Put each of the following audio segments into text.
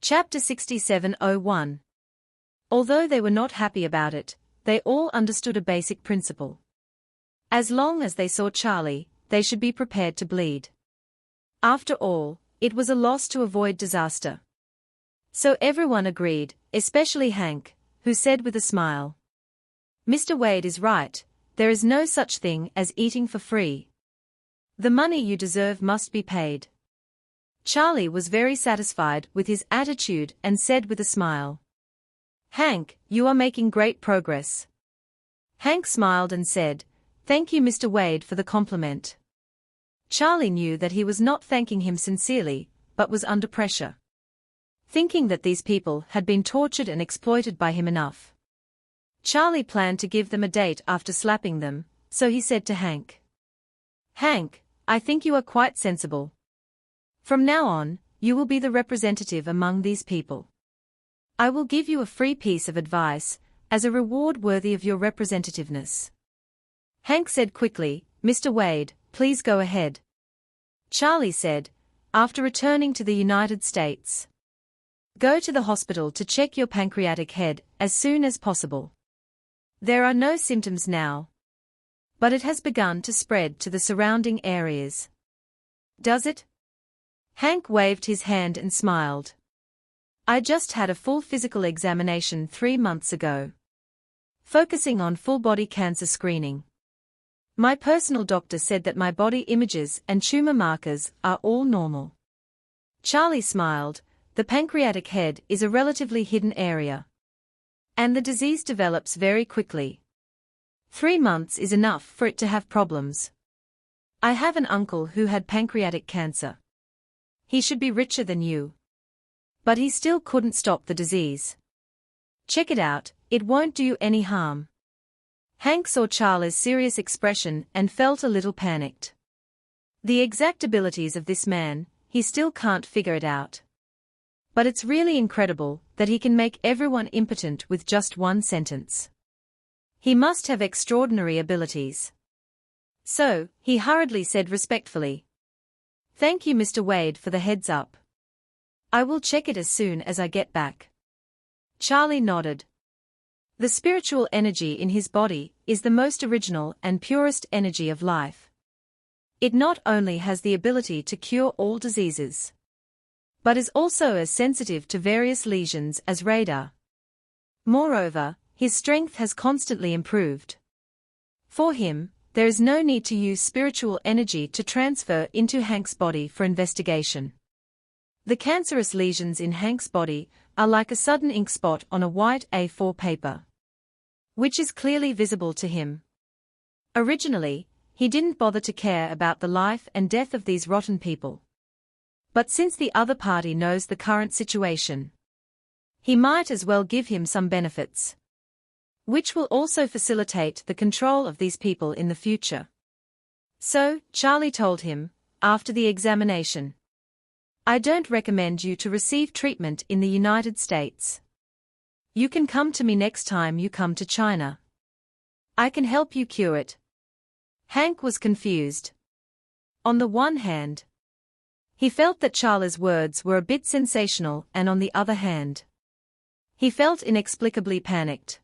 Chapter 67:01. Although they were not happy about it, they all understood a basic principle. As long as they saw Charlie, they should be prepared to bleed. After all, it was a loss to avoid disaster. So everyone agreed, especially Hank, who said with a smile, "Mr. Wade is right, there is no such thing as eating for free. The money you deserve must be paid." Charlie was very satisfied with his attitude and said with a smile, "Hank, you are making great progress." Hank smiled and said, "Thank you, Mr. Wade, for the compliment." Charlie knew that he was not thanking him sincerely, but was under pressure. Thinking that these people had been tortured and exploited by him enough, Charlie planned to give them a date after slapping them, so he said to Hank, "Hank, I think you are quite sensible. From now on, you will be the representative among these people. I will give you a free piece of advice, as a reward worthy of your representativeness." Hank said quickly, "Mr. Wade, please go ahead." Charlie said, "After returning to the United States, go to the hospital to check your pancreatic head as soon as possible. There are no symptoms now, but it has begun to spread to the surrounding areas." "Does it?" Hank waved his hand and smiled. "I just had a full physical examination 3 months ago, focusing on full-body cancer screening. My personal doctor said that my body images and tumor markers are all normal." Charlie smiled. The pancreatic head is a relatively hidden area, and the disease develops very quickly. 3 months is enough for it to have problems. I have an uncle who had pancreatic cancer. He should be richer than you, but he still couldn't stop the disease. Check it out, it won't do you any harm." Hank saw Charlie's serious expression and felt a little panicked. The exact abilities of this man, he still can't figure it out. But it's really incredible that he can make everyone impotent with just one sentence. He must have extraordinary abilities. So, he hurriedly said respectfully, "Thank you, Mr. Wade, for the heads up. I will check it as soon as I get back." Charlie nodded. The spiritual energy in his body is the most original and purest energy of life. It not only has the ability to cure all diseases, but is also as sensitive to various lesions as radar. Moreover, his strength has constantly improved. For him, there is no need to use spiritual energy to transfer into Hank's body for investigation. The cancerous lesions in Hank's body are like a sudden ink spot on a white A4 paper, which is clearly visible to him. Originally, he didn't bother to care about the life and death of these rotten people. But since the other party knows the current situation, he might as well give him some benefits, which will also facilitate the control of these people in the future. So, Charlie told him, after the examination, "I don't recommend you to receive treatment in the United States. You can come to me next time you come to China. I can help you cure it." Hank was confused. On the one hand, he felt that Charlie's words were a bit sensational, and on the other hand, he felt inexplicably panicked.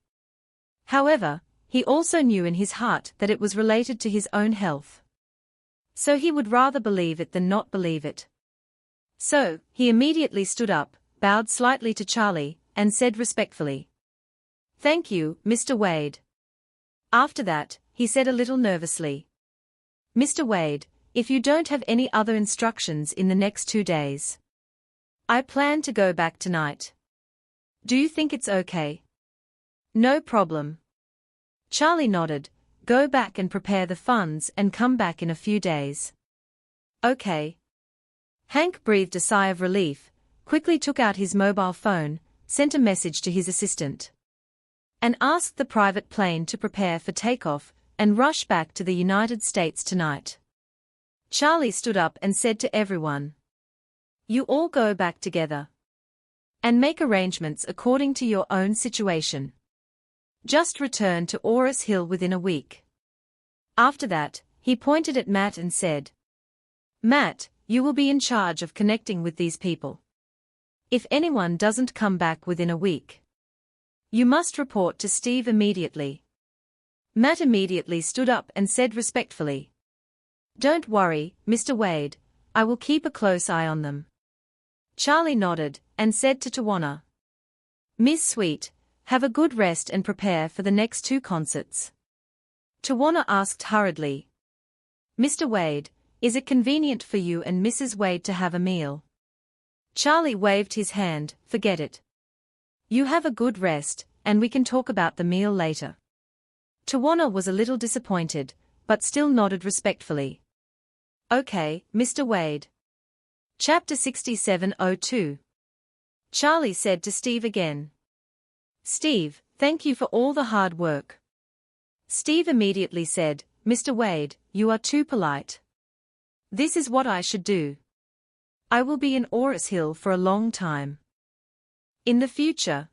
However, he also knew in his heart that it was related to his own health. So he would rather believe it than not believe it. So, he immediately stood up, bowed slightly to Charlie, and said respectfully, "Thank you, Mr. Wade." After that, he said a little nervously, "Mr. Wade, if you don't have any other instructions in the next 2 days, I plan to go back tonight. Do you think it's okay?" "No problem." Charlie nodded. "Go back and prepare the funds and come back in a few days." "Okay." Hank breathed a sigh of relief, quickly took out his mobile phone, sent a message to his assistant, and asked the private plane to prepare for takeoff and rush back to the United States tonight. Charlie stood up and said to everyone, "You all go back together and make arrangements according to your own situation. Just return to Oris Hill within a week." After that, he pointed at Matt and said, "Matt, you will be in charge of connecting with these people. If anyone doesn't come back within a week, you must report to Steve immediately. Matt immediately stood up and said respectfully, "Don't worry, Mr. Wade, I will keep a close eye on them." Charlie nodded and said to Tawana, "Miss Sweet, have a good rest and prepare for the next 2 concerts." Tawana asked hurriedly, "Mr. Wade, is it convenient for you and Mrs. Wade to have a meal?" Charlie waved his hand, "Forget it. You have a good rest, and we can talk about the meal later." Tawana was a little disappointed, but still nodded respectfully. "Okay, Mr. Wade." Chapter 6702. Charlie said to Steve again, "Steve, thank you for all the hard work." Steve immediately said, "Mr. Wade, you are too polite. This is what I should do. I will be in Oris Hill for a long time. In the future.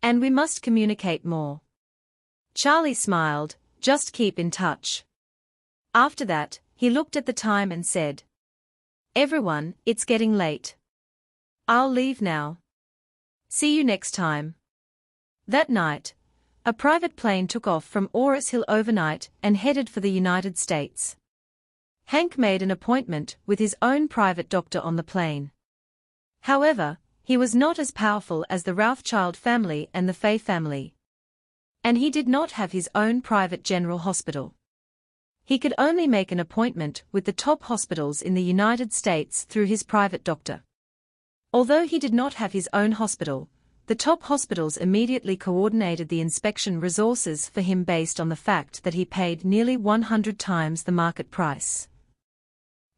And we must communicate more." Charlie smiled, "Just keep in touch." After that, he looked at the time and said, "Everyone, it's getting late. I'll leave now. See you next time." That night, a private plane took off from Oris Hill overnight and headed for the United States. Hank made an appointment with his own private doctor on the plane. However, he was not as powerful as the Rothschild family and the Fay family. And he did not have his own private general hospital. He could only make an appointment with the top hospitals in the United States through his private doctor. Although he did not have his own hospital, the top hospitals immediately coordinated the inspection resources for him based on the fact that he paid nearly 100 times the market price.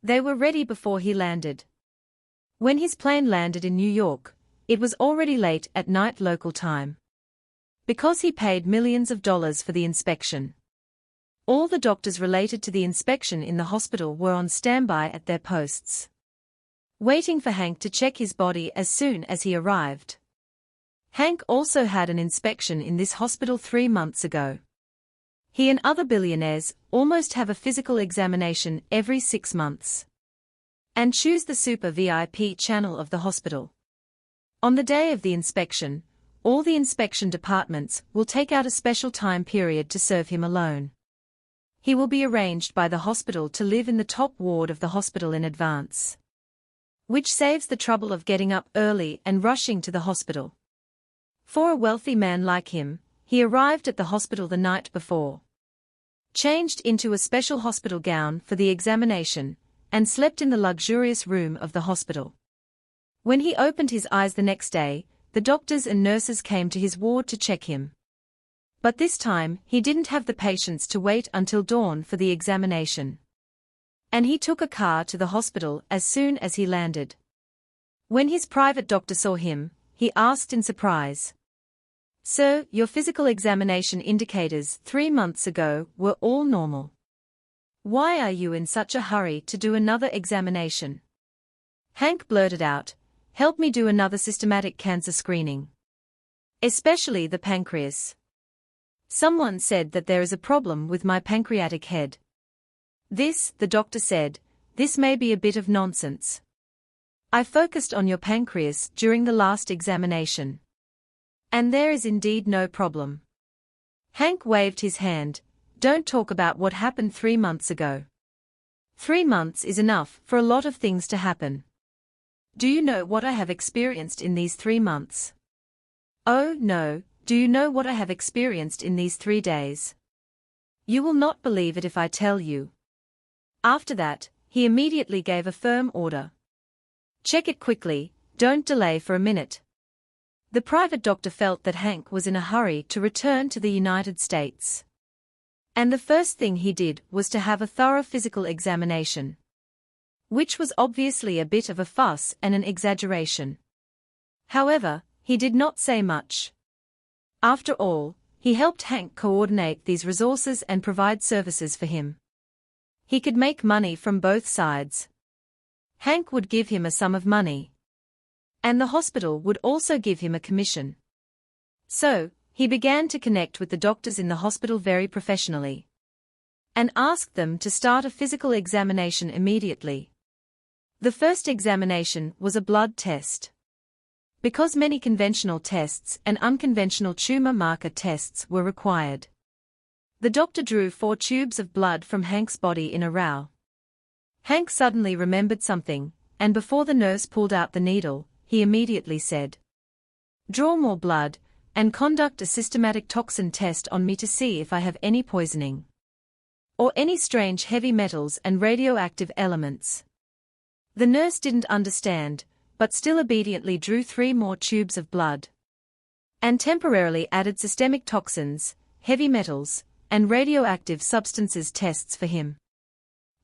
They were ready before he landed. When his plane landed in New York, it was already late at night local time. Because he paid millions of dollars for the inspection. All the doctors related to the inspection in the hospital were on standby at their posts, waiting for Hank to check his body as soon as he arrived. Hank also had an inspection in this hospital 3 months ago. He and other billionaires almost have a physical examination every 6 months. And choose the super VIP channel of the hospital. On the day of the inspection, all the inspection departments will take out a special time period to serve him alone. He will be arranged by the hospital to live in the top ward of the hospital in advance, which saves the trouble of getting up early and rushing to the hospital. For a wealthy man like him, he arrived at the hospital the night before, changed into a special hospital gown for the examination, and slept in the luxurious room of the hospital. When he opened his eyes the next day, the doctors and nurses came to his ward to check him. But this time, he didn't have the patience to wait until dawn for the examination. And he took a car to the hospital as soon as he landed. When his private doctor saw him, he asked in surprise, "Sir, your physical examination indicators 3 months ago were all normal. Why are you in such a hurry to do another examination?" Hank blurted out, "Help me do another systematic cancer screening. Especially the pancreas. Someone said that there is a problem with my pancreatic head." "This," the doctor said, "this may be a bit of nonsense. I focused on your pancreas during the last examination. And there is indeed no problem." Hank waved his hand, "Don't talk about what happened 3 months ago. 3 months is enough for a lot of things to happen. Do you know what I have experienced in these 3 months? Oh no, do you know what I have experienced in these 3 days? You will not believe it if I tell you." After that, he immediately gave a firm order. "Check it quickly, don't delay for a minute." The private doctor felt that Hank was in a hurry to return to the United States. And the first thing he did was to have a thorough physical examination, which was obviously a bit of a fuss and an exaggeration. However, he did not say much. After all, he helped Hank coordinate these resources and provide services for him. He could make money from both sides. Hank would give him a sum of money, and the hospital would also give him a commission. So, he began to connect with the doctors in the hospital very professionally, and asked them to start a physical examination immediately. The first examination was a blood test. because many conventional tests and unconventional tumor marker tests were required. The doctor drew 4 tubes of blood from Hank's body in a row. Hank suddenly remembered something, and before the nurse pulled out the needle, he immediately said, "Draw more blood, and conduct a systematic toxin test on me to see if I have any poisoning or any strange heavy metals and radioactive elements." The nurse didn't understand, but still obediently drew 3 more tubes of blood and temporarily added systemic toxins, heavy metals, and radioactive substances tests for him.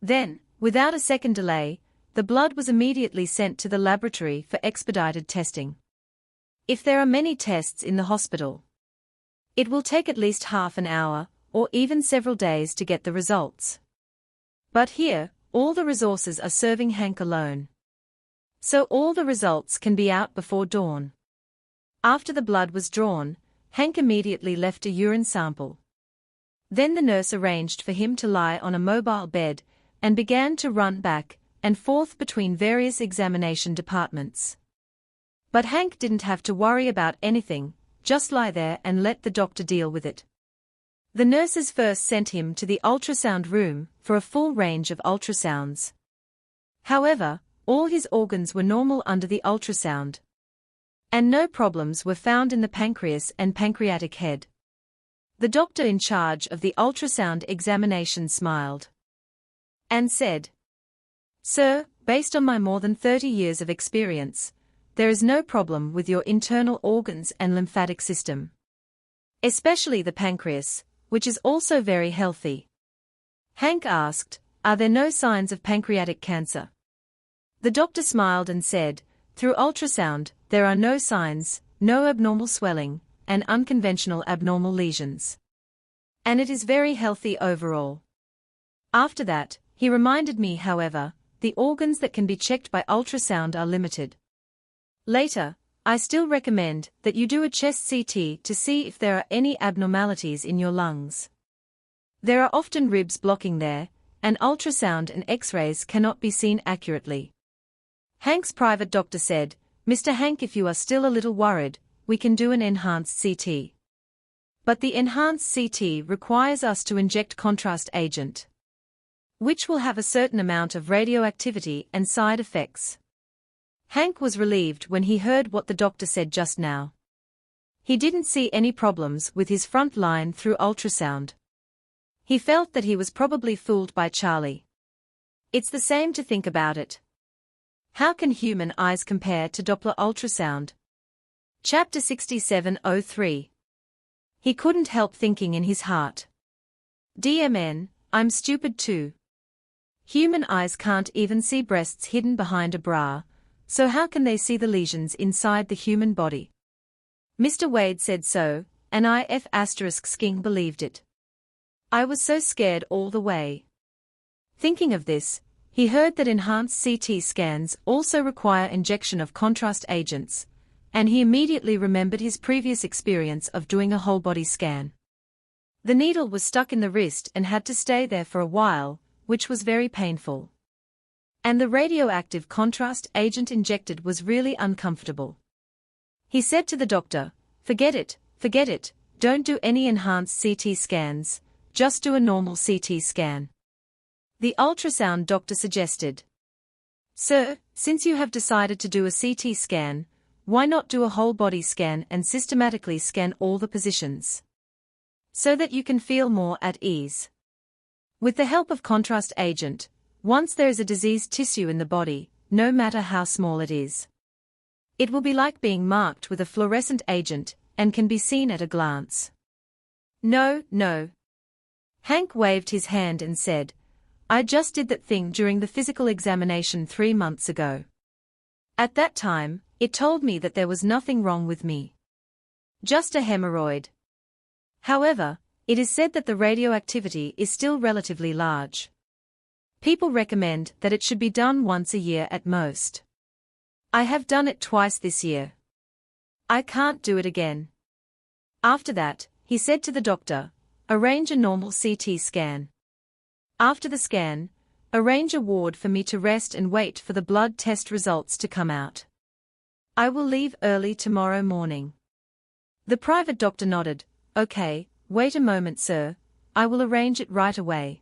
Then, without a second delay, the blood was immediately sent to the laboratory for expedited testing. If there are many tests in the hospital, it will take at least half an hour, or even several days to get the results. But here, all the resources are serving Hank alone. So all the results can be out before dawn. After the blood was drawn, Hank immediately left a urine sample. Then the nurse arranged for him to lie on a mobile bed, and began to run back and forth between various examination departments. But Hank didn't have to worry about anything, just lie there and let the doctor deal with it. The nurses first sent him to the ultrasound room for a full range of ultrasounds. However, all his organs were normal under the ultrasound, and no problems were found in the pancreas and pancreatic head. The doctor in charge of the ultrasound examination smiled and said, "Sir, based on my more than 30 years of experience, there is no problem with your internal organs and lymphatic system, especially the pancreas, which is also very healthy." Hank asked, "Are there no signs of pancreatic cancer?" The doctor smiled and said, "Through ultrasound, there are no signs, no abnormal swelling, and unconventional abnormal lesions. And it is very healthy overall." After that, he reminded me, however, the organs that can be checked by ultrasound are limited. Later, I still recommend that you do a chest CT to see if there are any abnormalities in your lungs. There are often ribs blocking there, and ultrasound and X-rays cannot be seen accurately. Hank's private doctor said, "Mr. Hank, if you are still a little worried, we can do an enhanced CT. But the enhanced CT requires us to inject contrast agent, which will have a certain amount of radioactivity and side effects." Hank was relieved when he heard what the doctor said just now. He didn't see any problems with his front line through ultrasound. He felt that he was probably fooled by Charlie. It's the same to think about it. How can human eyes compare to Doppler ultrasound? Chapter 6703. He couldn't help thinking in his heart, "DMN, I'm stupid too. Human eyes can't even see breasts hidden behind a bra, so how can they see the lesions inside the human body?" Mr. Wade said so, and Sking believed it. I was so scared all the way. Thinking of this, he heard that enhanced CT scans also require injection of contrast agents, and he immediately remembered his previous experience of doing a whole-body scan. The needle was stuck in the wrist and had to stay there for a while, which was very painful. And the radioactive contrast agent injected was really uncomfortable. He said to the doctor, forget it, don't do any enhanced CT scans, just do a normal CT scan." The ultrasound doctor suggested, "Sir, since you have decided to do a CT scan, why not do a whole-body scan and systematically scan all the positions, so that you can feel more at ease? With the help of contrast agent, once there is a diseased tissue in the body, no matter how small it is, it will be like being marked with a fluorescent agent and can be seen at a glance." No. Hank waved his hand and said, "I just did that thing during the physical examination 3 months ago. At that time, it told me that there was nothing wrong with me. Just a hemorrhoid. However, it is said that the radioactivity is still relatively large. People recommend that it should be done once a year at most. I have done it twice this year. I can't do it again." After that, he said to the doctor, "Arrange a normal CT scan. After the scan, arrange a ward for me to rest and wait for the blood test results to come out." I will leave early tomorrow morning. The private doctor nodded. Okay, wait a moment, sir. I will arrange it right away.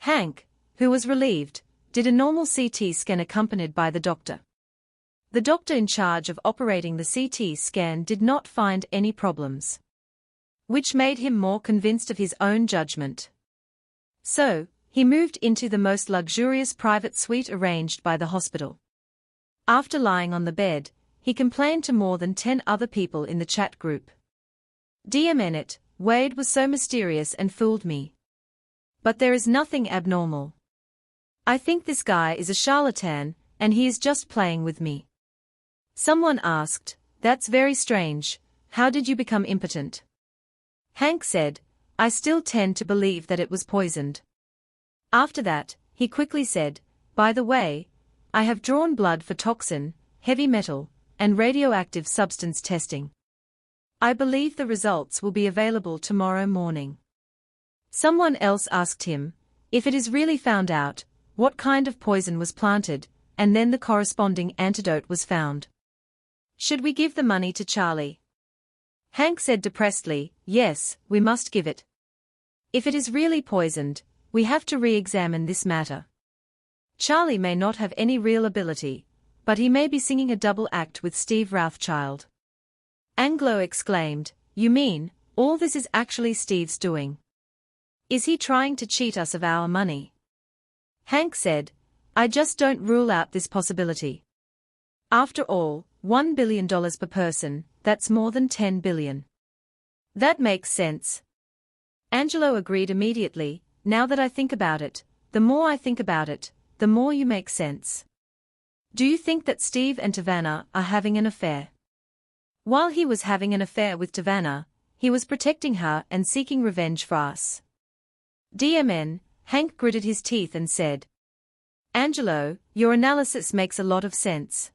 Hank, who was relieved, did a normal CT scan accompanied by the doctor. The doctor in charge of operating the CT scan did not find any problems, which made him more convinced of his own judgment. So, he moved into the most luxurious private suite arranged by the hospital. After lying on the bed, he complained to more than 10 other people in the chat group. Dear Mennett, Wade was so mysterious and fooled me. But there is nothing abnormal. I think this guy is a charlatan, and he is just playing with me. Someone asked, that's very strange, how did you become impotent? Hank said, I still tend to believe that it was poisoned. After that, he quickly said, by the way, I have drawn blood for toxin, heavy metal, and radioactive substance testing. I believe the results will be available tomorrow morning. Someone else asked him, if it is really found out, what kind of poison was planted, and then the corresponding antidote was found. Should we give the money to Charlie? Hank said depressedly, yes, we must give it. If it is really poisoned, we have to re-examine this matter. Charlie may not have any real ability, but he may be singing a double act with Steve Routhchild. Anglo exclaimed, you mean, all this is actually Steve's doing? Is he trying to cheat us of our money? Hank said, I just don't rule out this possibility. After all, $1 billion per person, that's more than 10 billion. That makes sense. Angelo agreed immediately, now that I think about it, the more I think about it, the more you make sense. Do you think that Steve and Tavanna are having an affair? While he was having an affair with Tavanna, he was protecting her and seeking revenge for us. DMN, Hank gritted his teeth and said, Angelo, your analysis makes a lot of sense.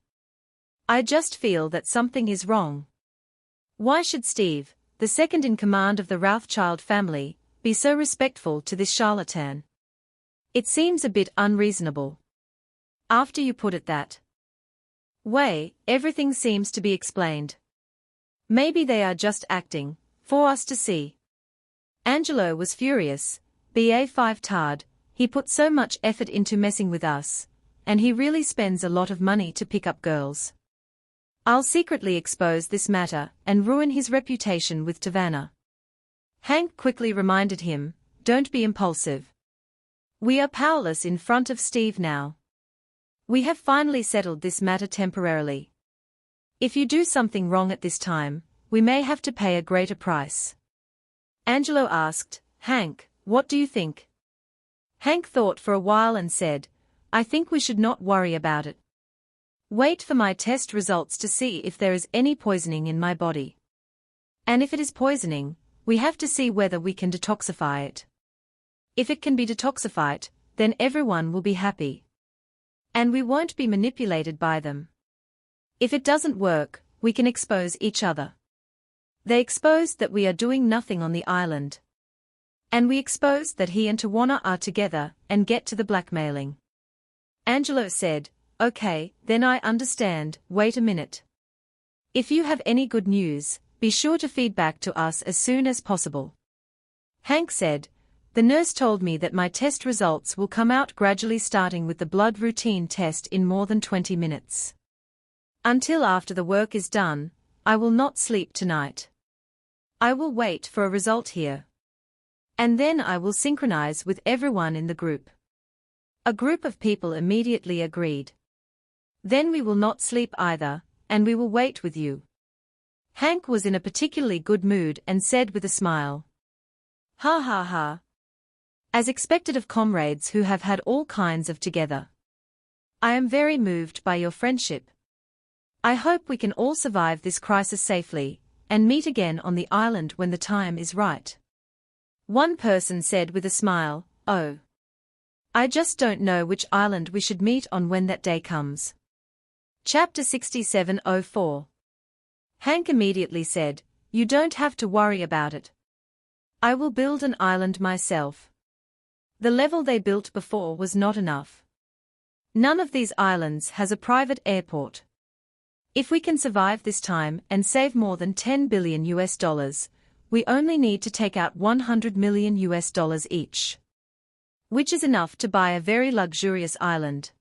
I just feel that something is wrong. Why should Steve, the second in command of the Routhchild family, be so respectful to this charlatan? It seems a bit unreasonable. After you put it that way, everything seems to be explained. Maybe they are just acting, for us to see. Angelo was furious. BA5 tard, he put so much effort into messing with us, and he really spends a lot of money to pick up girls. I'll secretly expose this matter and ruin his reputation with Tavanna. Hank quickly reminded him, don't be impulsive. We are powerless in front of Steve now. We have finally settled this matter temporarily. If you do something wrong at this time, we may have to pay a greater price. Angelo asked, Hank, what do you think? Hank thought for a while and said, I think we should not worry about it. Wait for my test results to see if there is any poisoning in my body. And if it is poisoning, we have to see whether we can detoxify it. If it can be detoxified, then everyone will be happy. And we won't be manipulated by them. If it doesn't work, we can expose each other. They exposed that we are doing nothing on the island. And we exposed that he and Tawanna are together and get to the blackmailing. Angelo said, okay, then I understand, wait a minute. If you have any good news, be sure to feed back to us as soon as possible. Hank said, the nurse told me that my test results will come out gradually starting with the blood routine test in more than 20 minutes. Until after the work is done, I will not sleep tonight. I will wait for a result here. And then I will synchronize with everyone in the group. A group of people immediately agreed. Then we will not sleep either, and we will wait with you. Hank was in a particularly good mood and said with a smile, ha ha ha. As expected of comrades who have had all kinds of together. I am very moved by your friendship. I hope we can all survive this crisis safely, and meet again on the island when the time is right. One person said with a smile, oh. I just don't know which island we should meet on when that day comes. Chapter 6704. Hank immediately said, you don't have to worry about it. I will build an island myself. The level they built before was not enough. None of these islands has a private airport. If we can survive this time and save more than $10 billion, we only need to take out $100 million each. Which is enough to buy a very luxurious island.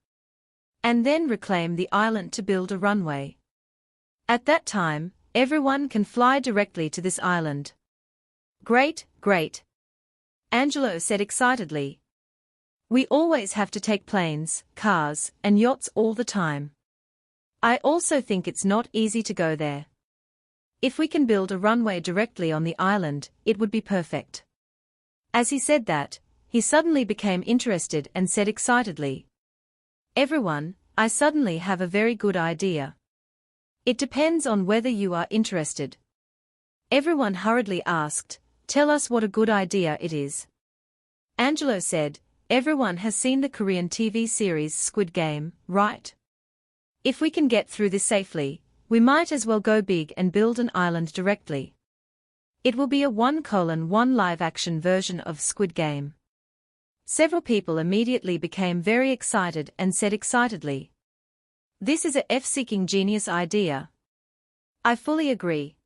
And then reclaim the island to build a runway. At that time, everyone can fly directly to this island. Great, great. Angelo said excitedly. We always have to take planes, cars, and yachts all the time. I also think it's not easy to go there. If we can build a runway directly on the island, it would be perfect. As he said that, he suddenly became interested and said excitedly. Everyone, I suddenly have a very good idea. It depends on whether you are interested. Everyone hurriedly asked, tell us what a good idea it is. Angelo said, everyone has seen the Korean TV series Squid Game, right? If we can get through this safely, we might as well go big and build an island directly. It will be a 1:1 live-action version of Squid Game. Several people immediately became very excited and said excitedly. This is a F-seeking genius idea. I fully agree.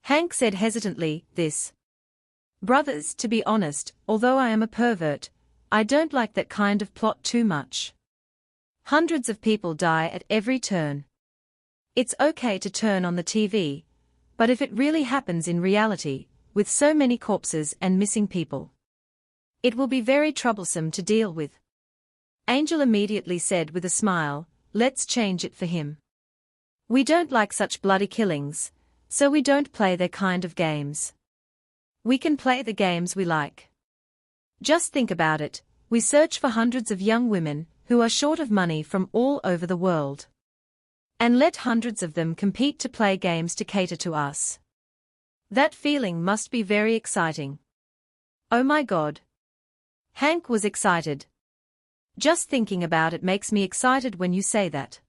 Hank said hesitantly, this. Brothers, to be honest, although I am a pervert, I don't like that kind of plot too much. Hundreds of people die at every turn. It's okay to turn on the TV, but if it really happens in reality, with so many corpses and missing people, it will be very troublesome to deal with. Angel immediately said with a smile, let's change it for him. We don't like such bloody killings, so we don't play their kind of games. We can play the games we like. Just think about it, we search for hundreds of young women who are short of money from all over the world. And let hundreds of them compete to play games to cater to us. That feeling must be very exciting. Oh my God. Hank was excited. Just thinking about it makes me excited when you say that.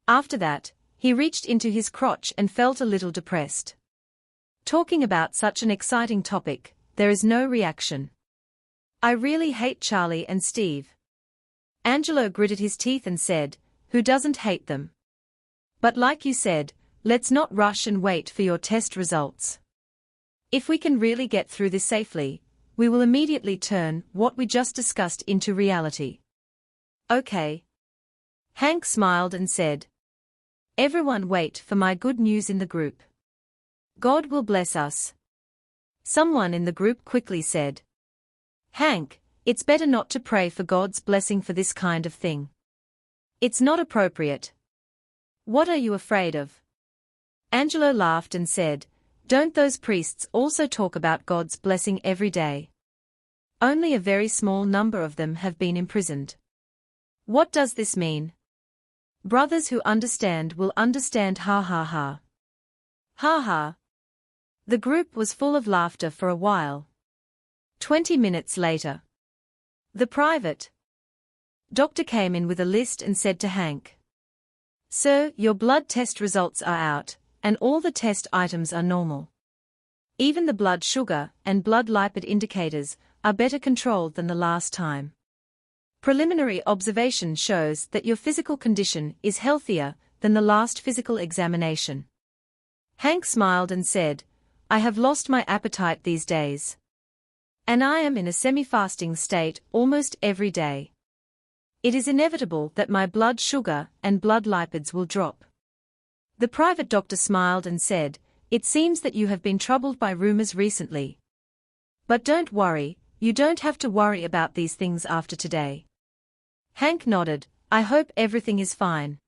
After that, he reached into his crotch and felt a little depressed. Talking about such an exciting topic, there is no reaction. I really hate Charlie and Steve. Angelo gritted his teeth and said, who doesn't hate them? But like you said, let's not rush and wait for your test results. If we can really get through this safely, we will immediately turn what we just discussed into reality. Okay. Hank smiled and said. Everyone wait for my good news in the group. God will bless us. Someone in the group quickly said. Hank, it's better not to pray for God's blessing for this kind of thing. It's not appropriate. What are you afraid of? Angelo laughed and said, don't those priests also talk about God's blessing every day? Only a very small number of them have been imprisoned. What does this mean? Brothers who understand will understand, ha ha ha. Ha ha. The group was full of laughter for a while. 20 minutes later. The private doctor came in with a list and said to Hank. Sir, your blood test results are out, and all the test items are normal. Even the blood sugar and blood lipid indicators are better controlled than the last time. Preliminary observation shows that your physical condition is healthier than the last physical examination. Hank smiled and said, I have lost my appetite these days. And I am in a semi-fasting state almost every day. It is inevitable that my blood sugar and blood lipids will drop. The private doctor smiled and said, it seems that you have been troubled by rumors recently. But don't worry, you don't have to worry about these things after today. Hank nodded, I hope everything is fine.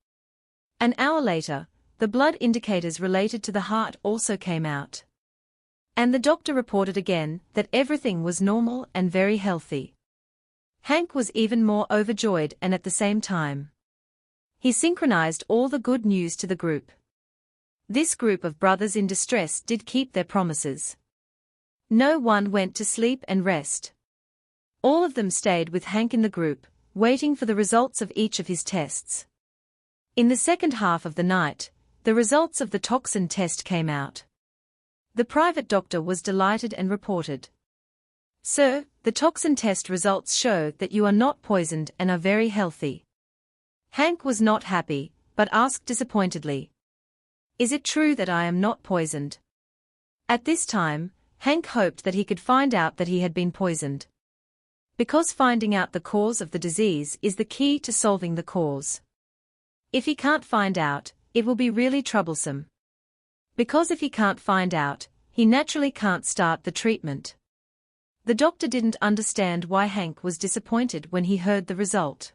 An hour later, the blood indicators related to the heart also came out. And the doctor reported again that everything was normal and very healthy. Hank was even more overjoyed and at the same time. He synchronized all the good news to the group. This group of brothers in distress did keep their promises. No one went to sleep and rest. All of them stayed with Hank in the group, waiting for the results of each of his tests. In the second half of the night, the results of the toxin test came out. The private doctor was delighted and reported. Sir, the toxin test results show that you are not poisoned and are very healthy. Hank was not happy, but asked disappointedly, "Is it true that I am not poisoned?" At this time, Hank hoped that he could find out that he had been poisoned. Because finding out the cause of the disease is the key to solving the cause. If he can't find out, it will be really troublesome. Because if he can't find out, he naturally can't start the treatment. The doctor didn't understand why Hank was disappointed when he heard the result.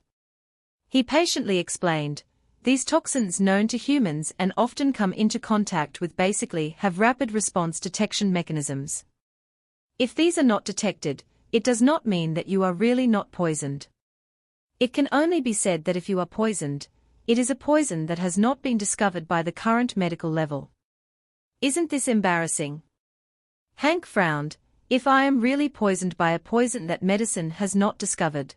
He patiently explained, "These toxins known to humans and often come into contact with basically have rapid response detection mechanisms. If these are not detected, it does not mean that you are really not poisoned. It can only be said that if you are poisoned, it is a poison that has not been discovered by the current medical level." Isn't this embarrassing? Hank frowned. If I am really poisoned by a poison that medicine has not discovered,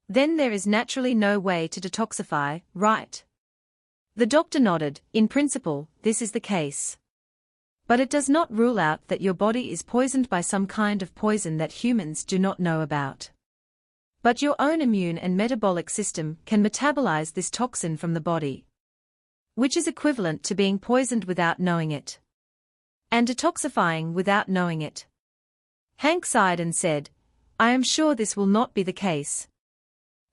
then there is naturally no way to detoxify, right? The doctor nodded. In principle, this is the case. But it does not rule out that your body is poisoned by some kind of poison that humans do not know about. But your own immune and metabolic system can metabolize this toxin from the body, which is equivalent to being poisoned without knowing it, and detoxifying without knowing it. Hank sighed and said, "I am sure this will not be the case.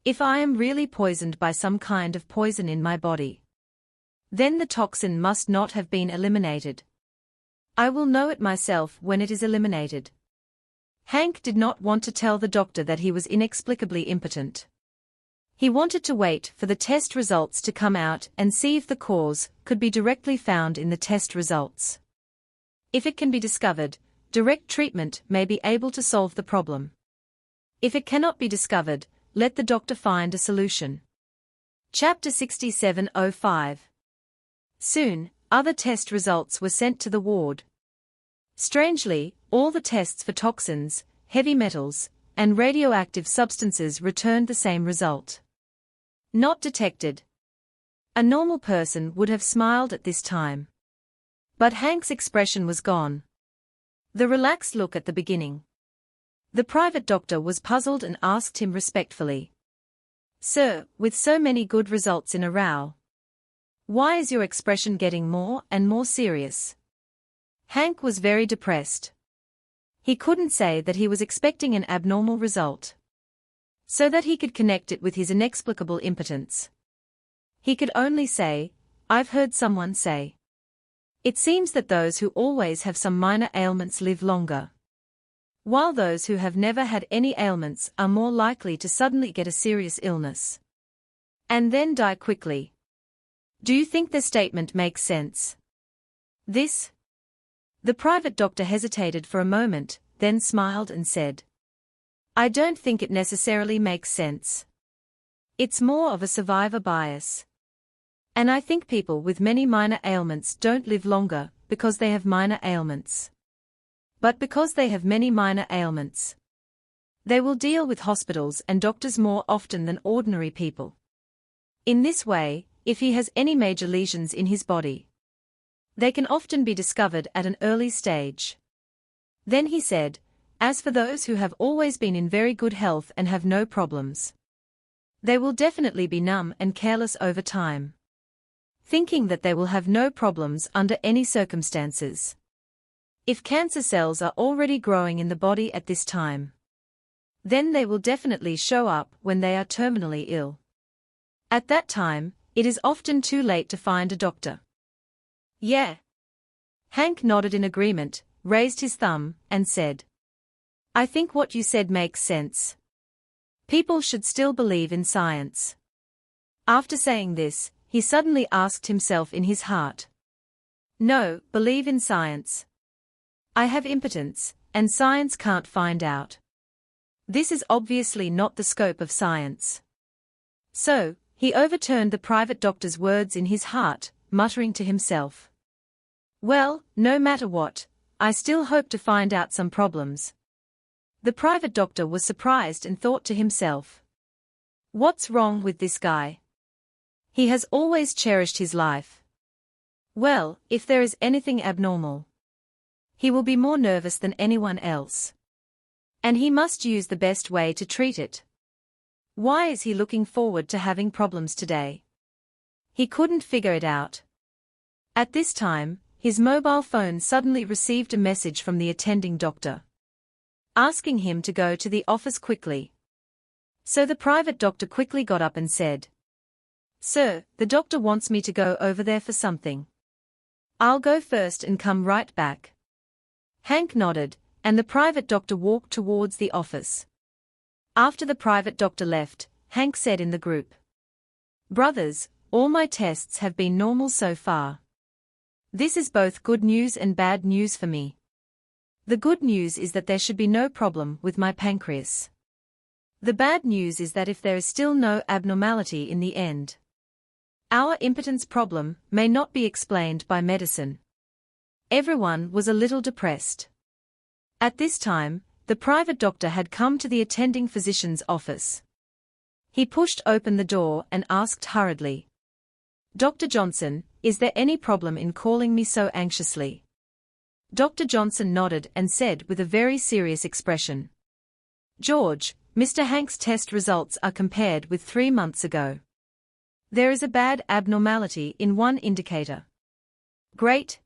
If I am really poisoned by some kind of poison in my body, then the toxin must not have been eliminated. I will know it myself when it is eliminated." Hank did not want to tell the doctor that he was inexplicably impotent. He wanted to wait for the test results to come out and see if the cause could be directly found in the test results. If it can be discovered, direct treatment may be able to solve the problem. If it cannot be discovered, let the doctor find a solution. Chapter 6705. Soon, other test results were sent to the ward. Strangely, all the tests for toxins, heavy metals, and radioactive substances returned the same result. Not detected. A normal person would have smiled at this time. But Hank's expression was gone. The relaxed look at the beginning. The private doctor was puzzled and asked him respectfully, "Sir, with so many good results in a row, why is your expression getting more and more serious?" Hank was very depressed. He couldn't say that he was expecting an abnormal result, so that he could connect it with his inexplicable impotence. He could only say, "I've heard someone say, it seems that those who always have some minor ailments live longer, while those who have never had any ailments are more likely to suddenly get a serious illness and then die quickly. Do you think the statement makes sense?" "This?" The private doctor hesitated for a moment, then smiled and said, "I don't think it necessarily makes sense. It's more of a survivor bias. And I think people with many minor ailments don't live longer because they have minor ailments, but because they have many minor ailments. They will deal with hospitals and doctors more often than ordinary people. In this way, if he has any major lesions in his body, they can often be discovered at an early stage." Then he said, "As for those who have always been in very good health and have no problems, they will definitely be numb and careless over time, thinking that they will have no problems under any circumstances. If cancer cells are already growing in the body at this time, then they will definitely show up when they are terminally ill. At that time, it is often too late to find a doctor." "Yeah." Hank nodded in agreement, raised his thumb, and said, "I think what you said makes sense. People should still believe in science." After saying this, he suddenly asked himself in his heart, "No, believe in science. I have impotence, and science can't find out. This is obviously not the scope of science." So, he overturned the private doctor's words in his heart, muttering to himself, "Well, no matter what, I still hope to find out some problems." The private doctor was surprised and thought to himself, "What's wrong with this guy? He has always cherished his life. Well, if there is anything abnormal, he will be more nervous than anyone else. And he must use the best way to treat it. Why is he looking forward to having problems today? He couldn't figure it out. At this time, his mobile phone suddenly received a message from the attending doctor, asking him to go to the office quickly. So the private doctor quickly got up and said, "Sir, the doctor wants me to go over there for something. I'll go first and come right back." Hank nodded, and the private doctor walked towards the office. After the private doctor left, Hank said in the group, "Brothers, all my tests have been normal so far. This is both good news and bad news for me. The good news is that there should be no problem with my pancreas. The bad news is that if there is still no abnormality in the end, our impotence problem may not be explained by medicine." Everyone was a little depressed. At this time, the private doctor had come to the attending physician's office. He pushed open the door and asked hurriedly, "Dr. Johnson, is there any problem in calling me so anxiously?" Dr. Johnson nodded and said with a very serious expression, "George, Mr. Hank's test results are compared with 3 months ago. There is a bad abnormality in one indicator." "Great,"